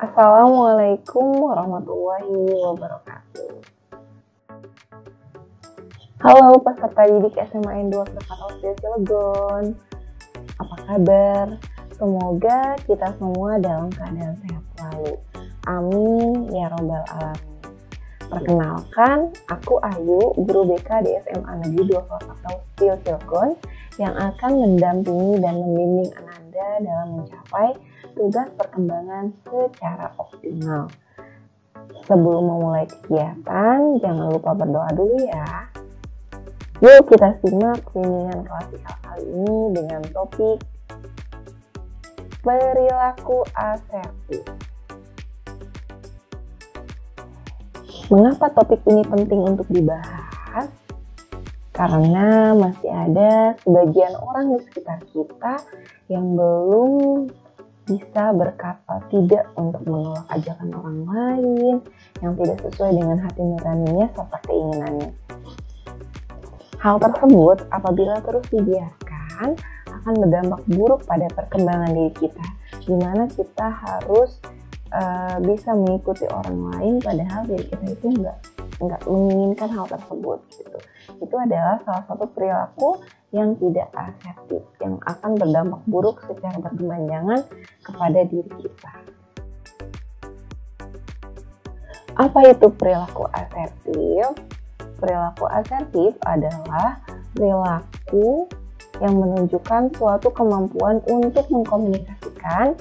Assalamualaikum warahmatullahi wabarakatuh. Halo peserta didik SMA N2 Krakatau Cilegon. Apa kabar? Semoga kita semua dalam keadaan sehat selalu. Amin ya robbal alamin. Perkenalkan, aku Ayu, guru BK di SMA Negeri 2 Krakatau Cilegon yang akan mendampingi dan membimbing Ananda dalam mencapai tugas perkembangan secara optimal. Sebelum memulai kegiatan, jangan lupa berdoa dulu ya. Yuk kita simak bimbingan klasikal kali ini dengan topik perilaku asertif. Mengapa topik ini penting untuk dibahas? Karena masih ada sebagian orang di sekitar kita yang belum bisa berkata tidak untuk menolak ajakan orang lain yang tidak sesuai dengan hati nuraninya serta keinginannya. Hal tersebut apabila terus dibiarkan akan berdampak buruk pada perkembangan diri kita, di mana kita harus bisa mengikuti orang lain padahal diri kita itu nggak menginginkan hal tersebut gitu. Itu adalah salah satu perilaku yang tidak asertif yang akan berdampak buruk secara berkepanjangan kepada diri kita. Apa itu perilaku asertif? Perilaku asertif adalah perilaku yang menunjukkan suatu kemampuan untuk mengkomunikasikan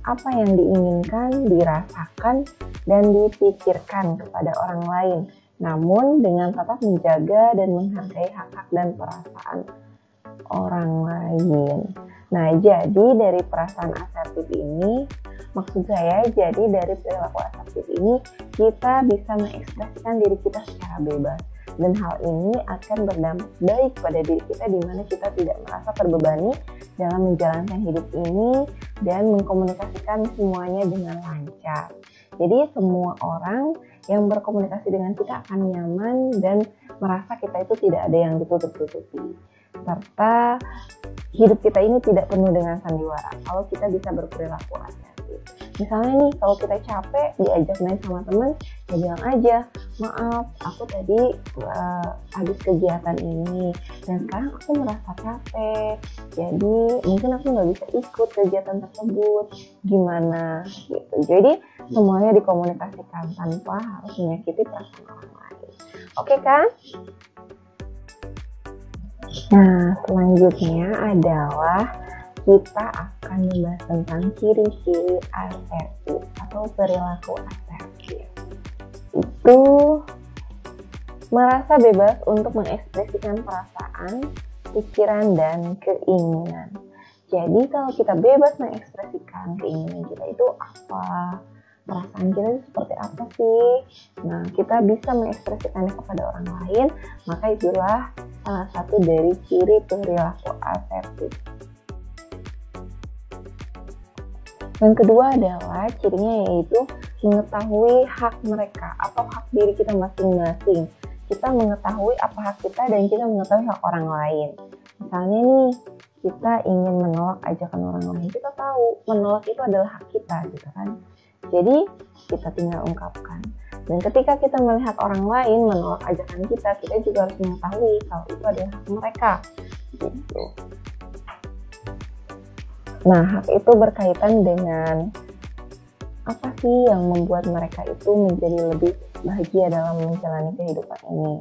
apa yang diinginkan, dirasakan, dan dipikirkan kepada orang lain, namun dengan tetap menjaga dan menghargai hak-hak dan perasaan orang lain. Nah, jadi dari perasaan asertif ini, maksud saya jadi dari perilaku asertif ini kita bisa mengekspresikan diri kita secara bebas. Dan hal ini akan berdampak baik pada diri kita di mana kita tidak merasa terbebani dalam menjalankan hidup ini dan mengkomunikasikan semuanya dengan lancar. Jadi semua orang yang berkomunikasi dengan kita akan nyaman dan merasa kita itu tidak ada yang ditutup-tutupi. Serta hidup kita ini tidak penuh dengan sandiwara kalau kita bisa berperilaku asertif. Misalnya nih, kalau kita capek diajak main sama teman, ya bilang aja, maaf, aku tadi habis kegiatan ini dan sekarang aku merasa capek, jadi mungkin aku nggak bisa ikut kegiatan tersebut, gimana gitu. Jadi semuanya dikomunikasikan tanpa harus menyakiti perasaan orang lain. Oke kan? Nah, selanjutnya adalah kita akan membahas tentang ciri-ciri asertif atau perilaku asertif. Itu merasa bebas untuk mengekspresikan perasaan, pikiran, dan keinginan. Jadi kalau kita bebas mengekspresikan keinginan kita itu apa? Perasaan kita itu seperti apa sih? Nah, kita bisa mengekspresikannya kepada orang lain, maka itulah salah satu dari ciri perilaku asertif. Yang kedua adalah cirinya yaitu mengetahui hak mereka atau hak diri kita masing-masing. Kita mengetahui apa hak kita dan kita mengetahui hak orang lain. Misalnya nih, kita ingin menolak ajakan orang lain, kita tahu menolak itu adalah hak kita gitu kan. Jadi kita tinggal ungkapkan. Dan ketika kita melihat orang lain menolak ajakan kita, kita juga harus mengetahui kalau itu adalah hak mereka gitu. Nah, hak itu berkaitan dengan apa sih yang membuat mereka itu menjadi lebih bahagia dalam menjalani kehidupan ini.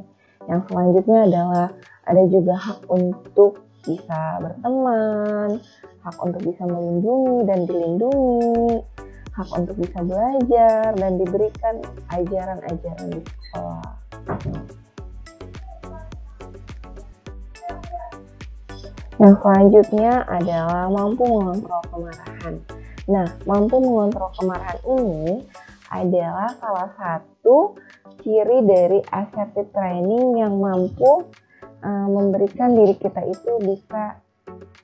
Yang selanjutnya adalah ada juga hak untuk bisa berteman, hak untuk bisa melindungi dan dilindungi, hak untuk bisa belajar dan diberikan ajaran-ajaran di sekolah. Yang selanjutnya adalah mampu mengontrol kemarahan. Nah, mampu mengontrol kemarahan ini adalah salah satu ciri dari assertive training yang mampu memberikan diri kita itu bisa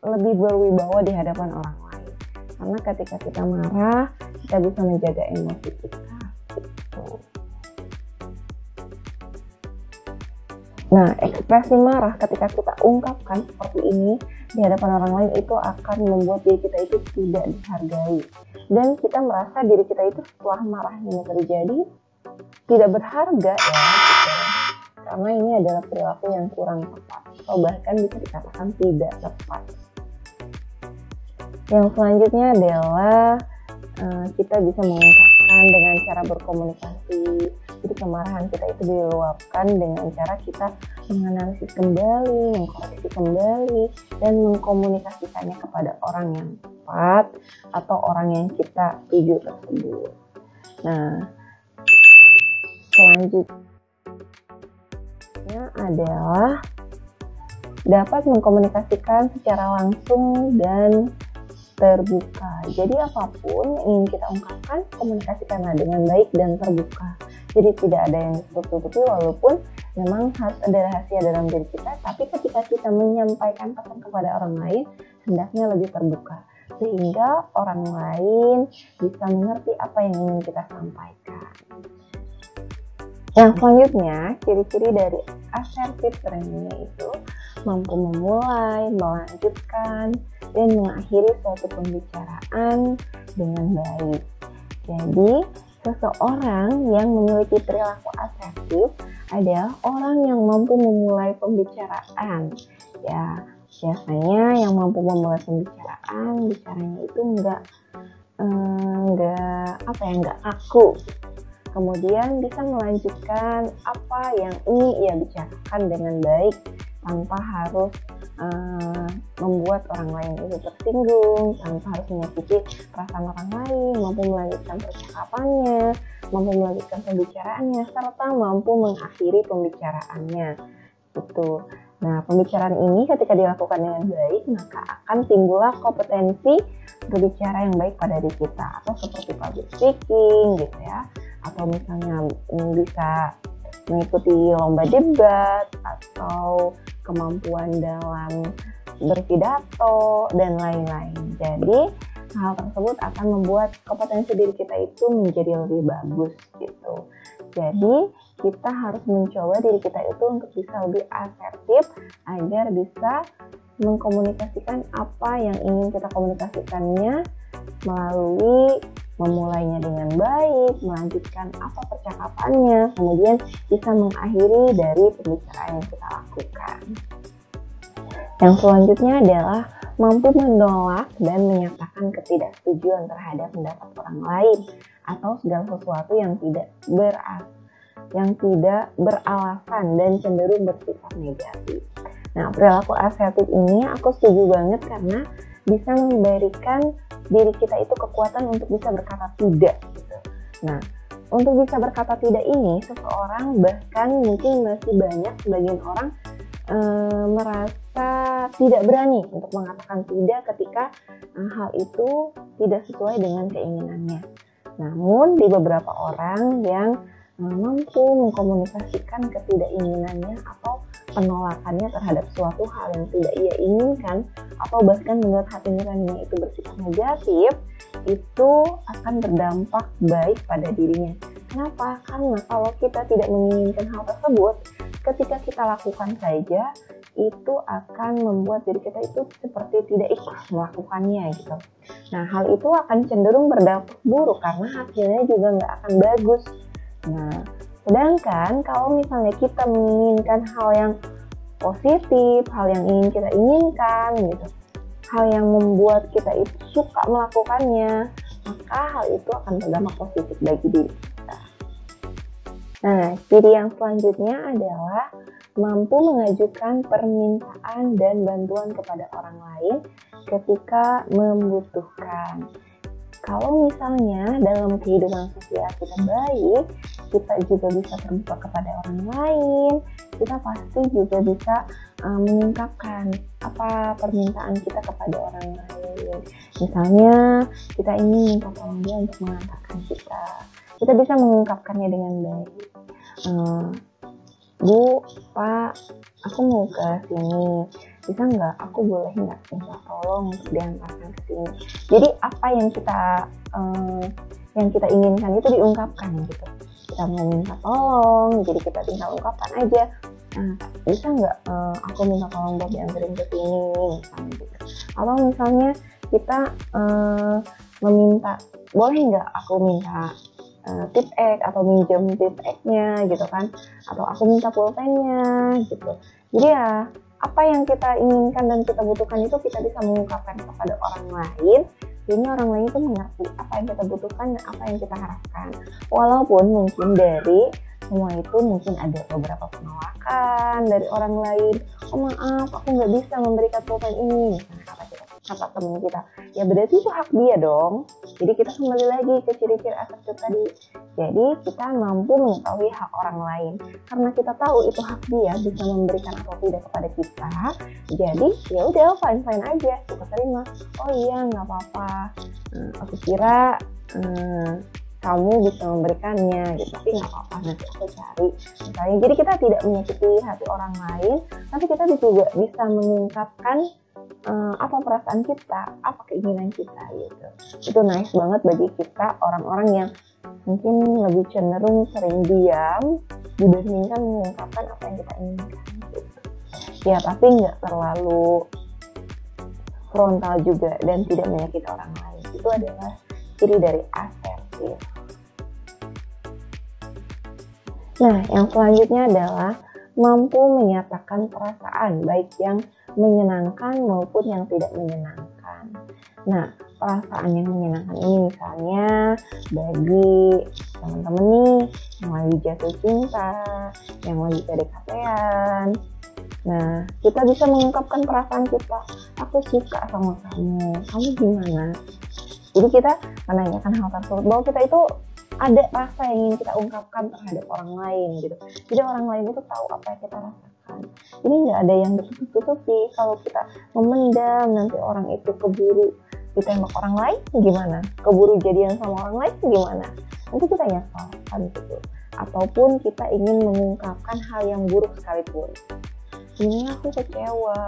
lebih berwibawa di hadapan orang lain. Karena ketika kita marah, kita bisa menjaga emosi kita. Gitu. Nah, ekspresi marah ketika kita ungkapkan seperti ini di hadapan orang lain itu akan membuat diri kita itu tidak dihargai. Dan kita merasa diri kita itu setelah marahnya terjadi tidak berharga ya gitu. Karena ini adalah perilaku yang kurang tepat atau bahkan bisa dikatakan tidak tepat. Yang selanjutnya adalah kita bisa mengungkapkan dengan cara berkomunikasi. Jadi kemarahan kita itu diluapkan dengan cara kita menganalisis kembali, mengkoreksi kembali, dan mengkomunikasikannya kepada orang yang tepat atau orang yang kita tuju tersebut. Nah, selanjutnya adalah dapat mengkomunikasikan secara langsung dan terbuka. Jadi apapun yang ingin kita ungkapkan, komunikasikanlah dengan baik dan terbuka. Jadi tidak ada yang ditutup-tutupi, walaupun memang harus ada rahasia dalam diri kita, tapi ketika kita menyampaikan pesan kepada orang lain, hendaknya lebih terbuka sehingga orang lain bisa mengerti apa yang ingin kita sampaikan. Yang selanjutnya, ciri-ciri dari assertive trainingnya itu mampu memulai, melanjutkan, dan mengakhiri suatu pembicaraan dengan baik. Jadi, seseorang yang memiliki perilaku asertif adalah orang yang mampu memulai pembicaraan. Ya, biasanya yang mampu memulai pembicaraan, bicaranya itu enggak kaku. Kemudian bisa melanjutkan apa yang ingin ia bicarakan dengan baik tanpa harus membuat orang lain itu tersinggung, tanpa harus menyakiti perasaan orang lain, mampu melanjutkan percakapannya, mampu melanjutkan pembicaraannya, serta mampu mengakhiri pembicaraannya. Gitu. Nah, pembicaraan ini ketika dilakukan dengan baik, maka akan timbullah kompetensi berbicara yang baik pada diri kita, atau seperti public speaking gitu ya, atau misalnya bisa mengikuti lomba debat atau kemampuan dalam berpidato dan lain-lain. Jadi hal tersebut akan membuat kompetensi diri kita itu menjadi lebih bagus gitu. Jadi kita harus mencoba diri kita itu untuk bisa lebih asertif agar bisa mengkomunikasikan apa yang ingin kita komunikasikannya melalui memulainya dengan baik, melanjutkan apa percakapannya, kemudian bisa mengakhiri dari pembicaraan yang kita lakukan. Yang selanjutnya adalah mampu menolak dan menyatakan ketidaksetujuan terhadap pendapat orang lain atau segala sesuatu yang tidak beralasan dan cenderung bersifat negatif. Nah, perilaku asertif ini aku setuju banget karena bisa memberikan diri kita itu kekuatan untuk bisa berkata tidak gitu. Nah, untuk bisa berkata tidak ini, seseorang bahkan mungkin masih banyak sebagian orang merasa tidak berani untuk mengatakan tidak ketika hal itu tidak sesuai dengan keinginannya. Namun di beberapa orang yang mampu mengkomunikasikan ketidakinginannya atau penolakannya terhadap suatu hal yang tidak ia inginkan atau bahkan menurut hati nuraninya itu bersifat negatif, itu akan berdampak baik pada dirinya. Kenapa? Karena kalau kita tidak menginginkan hal tersebut, ketika kita lakukan saja, itu akan membuat diri kita itu seperti tidak ikhlas melakukannya gitu. Nah, hal itu akan cenderung berdampak buruk karena hasilnya juga nggak akan bagus. Nah, sedangkan kalau misalnya kita menginginkan hal yang positif, hal yang ingin kita inginkan gitu, hal yang membuat kita itu suka melakukannya, maka hal itu akan berdampak positif bagi diri kita. Nah, ciri yang selanjutnya adalah mampu mengajukan permintaan dan bantuan kepada orang lain ketika membutuhkan. Kalau misalnya dalam kehidupan sosial kita baik, kita juga bisa terbuka kepada orang lain, kita pasti juga bisa mengungkapkan apa permintaan kita kepada orang lain. Misalnya kita ingin minta tolong dia untuk mengantarkan kita bisa mengungkapkannya dengan baik. Bu, Pak, aku mau ke sini, bisa nggak? Aku boleh nggak minta tolong untuk diantarkan ke sini? Jadi apa yang kita inginkan itu diungkapkan gitu. Kita mau minta tolong, jadi kita tinggal ungkapkan aja. Nah, bisa nggak aku minta tolong buat dianterin ke sini misalnya gitu. Atau misalnya kita meminta, boleh nggak aku minta tip X atau minjem tip X-nya gitu kan, atau aku minta pulpennya gitu. Jadi ya apa yang kita inginkan dan kita butuhkan itu kita bisa mengungkapkan kepada orang lain, sehingga orang lain itu mengerti apa yang kita butuhkan dan apa yang kita harapkan. Walaupun mungkin dari semua itu mungkin ada beberapa penolakan dari orang lain, oh maaf aku nggak bisa memberikan pulpen ini, kata teman kita, ya berarti itu hak dia dong. Jadi kita kembali lagi ke ciri-ciri asertif tadi. Jadi kita mampu mengetahui hak orang lain karena kita tahu itu hak dia bisa memberikan atau tidak kepada kita. Jadi ya udah fine aja, kita terima. Oh iya nggak apa-apa, aku kira kamu bisa memberikannya gitu, tapi nggak apa-apa, nanti aku cari misalnya. Jadi kita tidak menyakiti hati orang lain, tapi kita juga bisa mengungkapkan apa perasaan kita, apa keinginan kita gitu. Itu nice banget bagi kita orang-orang yang mungkin lebih cenderung sering diam dibandingkan mengungkapkan apa yang kita inginkan gitu. Ya tapi nggak terlalu frontal juga dan tidak menyakiti orang lain. Itu adalah ciri dari asertif. Nah, yang selanjutnya adalah mampu menyatakan perasaan, baik yang menyenangkan maupun yang tidak menyenangkan. Nah, perasaan yang menyenangkan ini misalnya bagi teman-teman nih yang lagi jatuh cinta, yang lagi PDKT-an. Nah, kita bisa mengungkapkan perasaan kita, aku suka sama kamu gimana? Jadi kita menanyakan hal tersebut, bahwa kita itu ada rasa yang ingin kita ungkapkan terhadap orang lain gitu. Jadi orang lain itu tahu apa yang kita rasakan. Ini nggak ada yang ditutup-tutupi. Kalau kita memendam, nanti orang itu keburu ditembak orang lain gimana? Keburu jadian sama orang lain gimana? Nanti kita nyesal kan gitu. Ataupun kita ingin mengungkapkan hal yang buruk sekalipun. Sebenarnya aku kecewa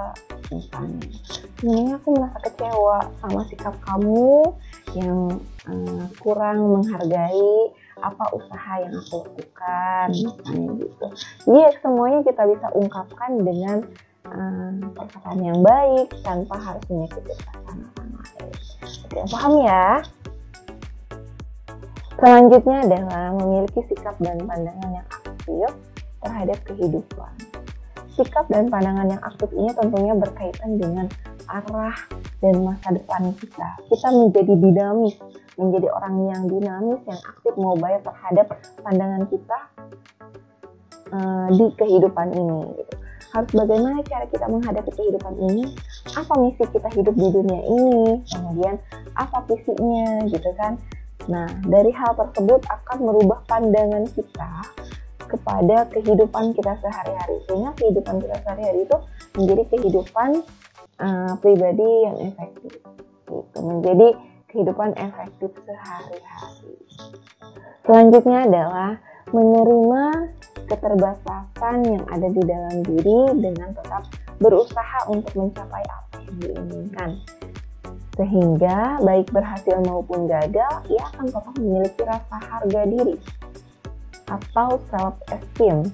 misalnya. Sebenarnya aku merasa kecewa sama sikap kamu yang kurang menghargai apa usaha yang aku lakukan misalnya gitu. Jadi semuanya kita bisa ungkapkan dengan perkataan yang baik tanpa harus menyakiti perasaan orang lain. Oke, paham ya? Selanjutnya adalah memiliki sikap dan pandangan yang aktif terhadap kehidupan. Sikap dan pandangan yang aktif ini tentunya berkaitan dengan arah dan masa depan kita. Kita menjadi dinamis, menjadi orang yang dinamis, yang aktif, mobile terhadap pandangan kita di kehidupan ini. Gitu. Harus bagaimana cara kita menghadapi kehidupan ini? Apa misi kita hidup di dunia ini? Kemudian apa visinya, gitu kan? Nah, dari hal tersebut akan merubah pandangan kita kepada kehidupan kita sehari-hari, sehingga kehidupan kita sehari-hari itu menjadi kehidupan pribadi yang efektif, gitu. Menjadi kehidupan efektif sehari-hari. Selanjutnya adalah menerima keterbatasan yang ada di dalam diri dengan tetap berusaha untuk mencapai apa yang diinginkan. Sehingga baik berhasil maupun gagal, ia akan tetap memiliki rasa harga diri atau self-esteem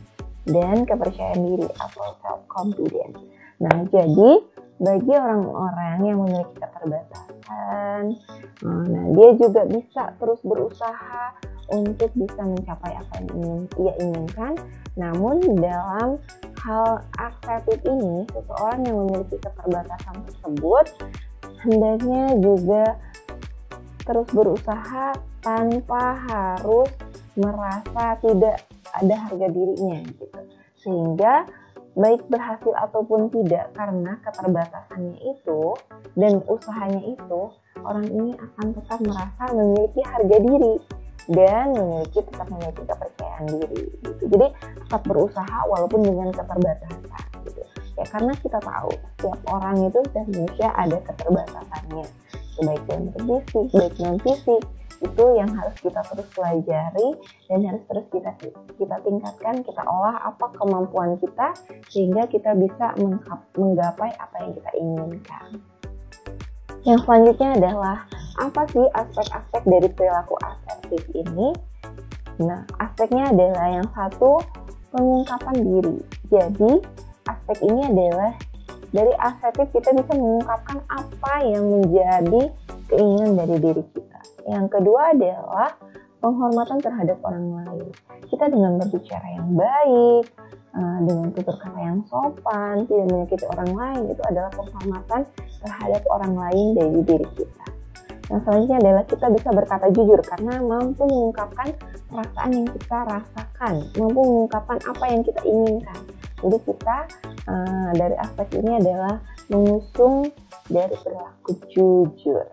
dan kepercayaan diri atau self-confidence. Nah, jadi bagi orang-orang yang memiliki keterbatasan, nah dia juga bisa terus berusaha untuk bisa mencapai apa yang ia inginkan. Namun dalam hal asertif ini, seseorang yang memiliki keterbatasan tersebut hendaknya juga terus berusaha tanpa harus merasa tidak ada harga dirinya gitu. Sehingga baik berhasil ataupun tidak, karena keterbatasannya itu dan usahanya itu, orang ini akan tetap merasa memiliki harga diri dan tetap memiliki kepercayaan diri gitu. Jadi tetap berusaha walaupun dengan keterbatasan gitu. Ya karena kita tahu setiap orang itu setiap manusia ada keterbatasannya, baik dalam fisik, baik non fisik. Itu yang harus kita terus pelajari dan harus terus kita tingkatkan, kita olah apa kemampuan kita sehingga kita bisa menggapai apa yang kita inginkan. Yang selanjutnya adalah apa sih aspek-aspek dari perilaku asertif ini? Nah, aspeknya adalah yang satu, pengungkapan diri. Jadi aspek ini adalah dari asertif kita bisa mengungkapkan apa yang menjadi keinginan dari diri kita. Yang kedua adalah penghormatan terhadap orang lain. Kita dengan berbicara yang baik, dengan tutur kata yang sopan, tidak menyakiti orang lain, itu adalah penghormatan terhadap orang lain dari diri kita. Yang selanjutnya adalah kita bisa berkata jujur karena mampu mengungkapkan perasaan yang kita rasakan, mampu mengungkapkan apa yang kita inginkan. Jadi kita dari aspek ini adalah mengusung dari perilaku jujur.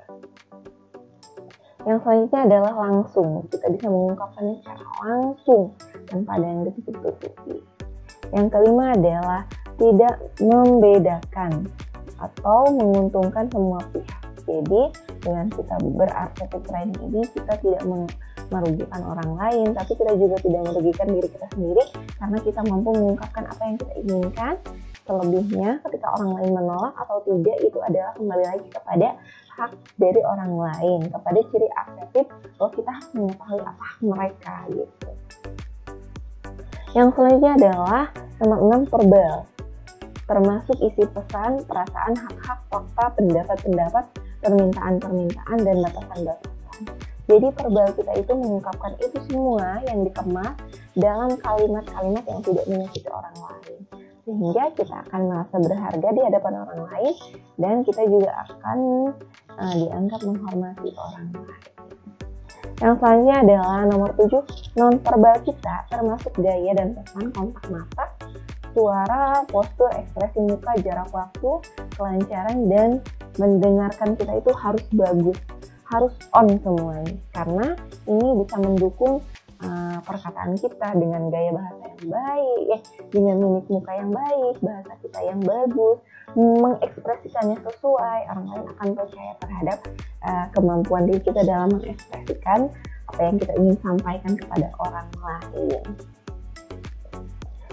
Yang selanjutnya adalah langsung. Kita bisa mengungkapkannya secara langsung tanpa ada yang ditutup-tutupi. Yang kelima adalah tidak membedakan atau menguntungkan semua pihak. Jadi dengan kita berasertif training ini kita tidak merugikan orang lain, tapi kita juga tidak merugikan diri kita sendiri karena kita mampu mengungkapkan apa yang kita inginkan. Selebihnya ketika orang lain menolak atau tidak, itu adalah kembali lagi kepada hak dari orang lain, kepada ciri asertif bahwa kita harus mengetahui apa hak mereka gitu. Yang selanjutnya adalah nomor 6, verbal, termasuk isi pesan, perasaan, hak-hak, fakta, pendapat-pendapat, permintaan-permintaan, dan batasan-batasan. Jadi verbal kita itu mengungkapkan itu semua yang dikemas dalam kalimat-kalimat yang tidak menyakiti orang lain. Sehingga kita akan merasa berharga di hadapan orang lain dan kita juga akan dianggap menghormati orang lain. Yang selanjutnya adalah nomor 7, non-verbal kita termasuk gaya dan pesan, kontak mata, suara, postur, ekspresi muka, jarak waktu, kelancaran, dan mendengarkan kita itu harus bagus, harus on semuanya. Karena ini bisa mendukung perkataan kita dengan gaya bahasa yang baik, dengan mimik muka yang baik, bahasa kita yang bagus, mengekspresikannya sesuai, orang lain akan percaya terhadap kemampuan diri kita dalam mengekspresikan apa yang kita ingin sampaikan kepada orang lain.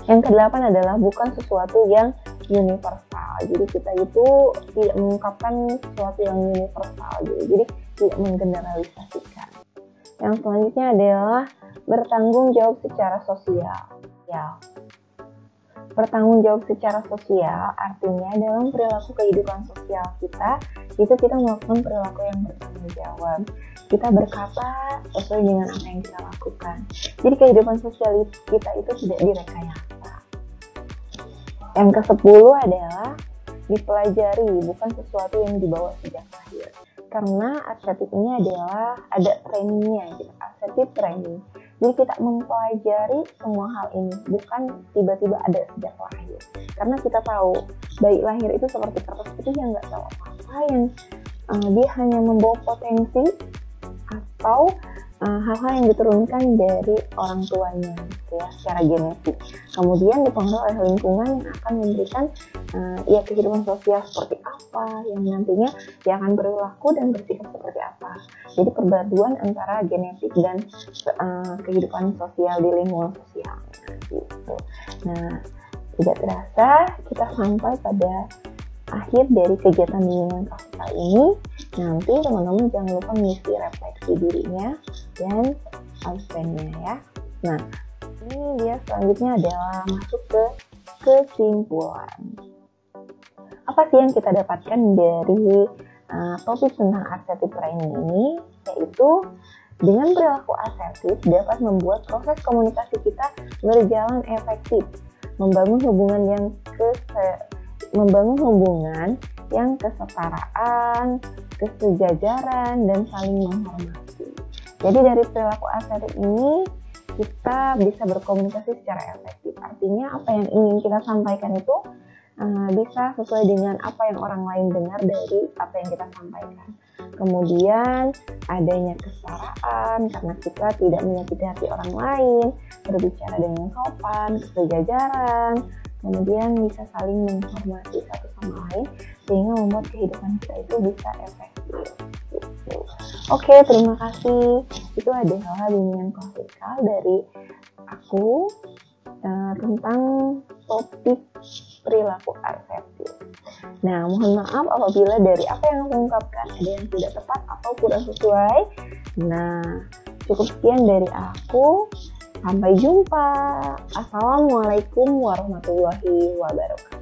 Yang kedelapan adalah bukan sesuatu yang universal. Jadi kita itu tidak mengungkapkan sesuatu yang universal, jadi tidak menggeneralisasikan. Yang selanjutnya adalah bertanggung jawab secara sosial. Bertanggung jawab secara sosial artinya dalam perilaku kehidupan sosial kita, itu kita melakukan perilaku yang bertanggung jawab. Kita berkata sesuai dengan apa yang kita lakukan. Jadi kehidupan sosial kita itu tidak direkayasa. Yang ke-10 adalah dipelajari, bukan sesuatu yang dibawa sejak lahir. Karena asertif ini adalah ada trainingnya, gitu, asertif training. Jadi kita mempelajari semua hal ini, bukan tiba-tiba ada sejak lahir. Karena kita tahu bayi lahir itu seperti kertas putih yang nggak tahu apa-apa, yang dia hanya membawa potensi atau hal-hal yang diturunkan dari orang tuanya, gitu ya, secara genetik. Kemudian dipengaruhi oleh lingkungan yang akan memberikan kehidupan sosial seperti apa, yang nantinya dia akan berlaku dan bersikap seperti apa. Jadi perpaduan antara genetik dan kehidupan sosial di lingkungan sosial, gitu. Nah, tidak terasa kita sampai pada akhir dari kegiatan bimbingan klasikal ini. Nanti teman-teman jangan lupa mengisi refleksi dirinya dan absennya ya. Nah, ini dia selanjutnya adalah masuk ke kesimpulan. Apa sih yang kita dapatkan dari topik tentang asertif training ini? Yaitu dengan perilaku asertif dapat membuat proses komunikasi kita berjalan efektif, membangun hubungan yang kesetaraan, kesejajaran, dan saling menghormati. Jadi dari perilaku asertif ini kita bisa berkomunikasi secara efektif. Artinya apa yang ingin kita sampaikan itu bisa sesuai dengan apa yang orang lain dengar dari apa yang kita sampaikan. Kemudian adanya kesetaraan karena kita tidak menyakiti hati orang lain, berbicara dengan sopan, kesejajaran, kemudian bisa saling menghormati satu sama lain sehingga membuat kehidupan kita itu bisa efektif. Oke, terima kasih. Itu adalah bimbingan klasikal dari aku tentang topik perilaku asertif. Nah, mohon maaf apabila dari apa yang aku ungkapkan ada yang tidak tepat atau kurang sesuai. Nah, cukup sekian dari aku. Sampai jumpa. Assalamualaikum. Wassalamualaikum warahmatullahi wabarakatuh.